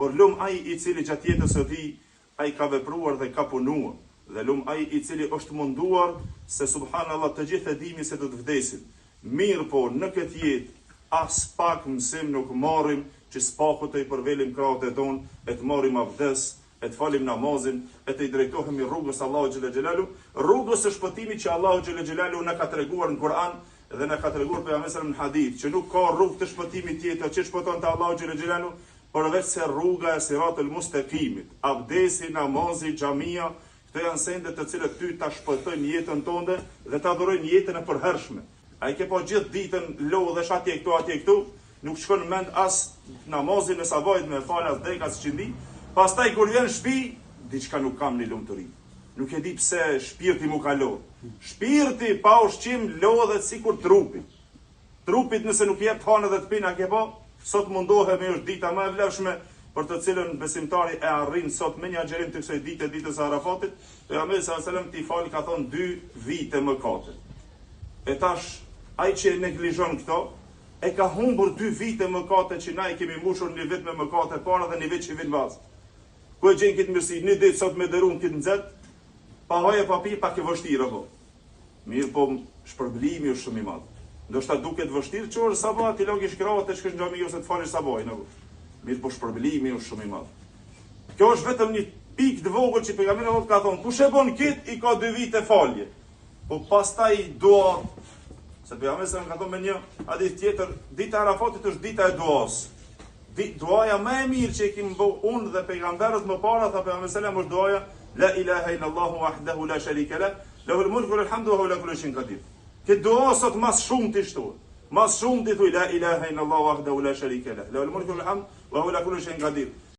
por lum ai I cili gjatë jetës së tij ai ka vepruar dhe ka punuar, dhe lum ai I cili është munduar, se subhanallahu të gjithë e dimi se do të vdesim. Mirë po, në këtë jetë as pak mësim nuk marrim që spaku të I përvelim krahët e tonë, e të marrim abdes, e të falim namazin, e të I drejtohemi rrugës Allahu xhela xhelalu, rrugës së shpëtimit që Allahu xhela xhelalu na ka treguar në Kur'an dhe na ka treguar pejgamberi në hadith, që nuk ka rrugë të shpëtimit tjetër që shpëton te Allahu xhela xhelalu përveç se rruga e siratul mustaqimit. Abdesi, namazi, xhamia, këto janë sende të cilët ty ta shpëtojnë jetën tënde dhe ta adhurojnë jetën e përhershme. Ai ke po gjithë ditën lodhesh atje këtu, nuk shkon mend as namazin në sabajt me falas dekas qindi, pastaj kur vjen në shtëpi, diçka nuk kam në lumturi. Nuk e di pse shpirti mu ka lodh. Shpirti pa ushqim lodhet sikur trupi. Trupit nëse nuk jep të hanë dhe të pinë, a ke po? Sot mundohemi, është dita më e vlefshme për të cilën besimtari e arrin sot me një agjerim të kësaj dite, ditës së Arafatit. Pejgamberi sallallahu alajhi wasallam ti fal ka thonë 2 vite mëkate. E tash ai që neglizhon këto, e ka humbur 2 vite mëkate që na I kemi mbushur një vit me mëkate para dhe një vit që vin vaz. Ku e gjen këtë mirësi, një ditë sot me dërum këtë nxet, pa hoje pa pi, pa ke vështirë apo. Mirë po, shpërblimi është shumë I madh. Ndoshta duket vështirë që orë sabat I logish kravat e shkesh xhami ose të falesh sabajin apo. Mirë po, shpërblimi është shumë I madh. Kjo është vetëm një pikë të vogël që pejgamberi ka thonë, kush e bën kët I ka 2 vite falje. Po pastaj dua, se pejgamberi ka thonë me një hadith tjetër, dita e Arafatit është dita e duas. Duaja më e mirë që kemi bërë unë dhe pejgamberët më para, tha pejgamberi është duaja la ilaha illallahu wahdahu la sharika lah, lahul mulku wal hamdu wa huwa ala kulli shay'in qadir. Këtë dua sot mas shumë të shtuar. Mas shumë të thuj la ilaha illallahu wahdahu la sharika lah, lahul mulku wal hamdu wa huwa ala kulli shay'in qadir.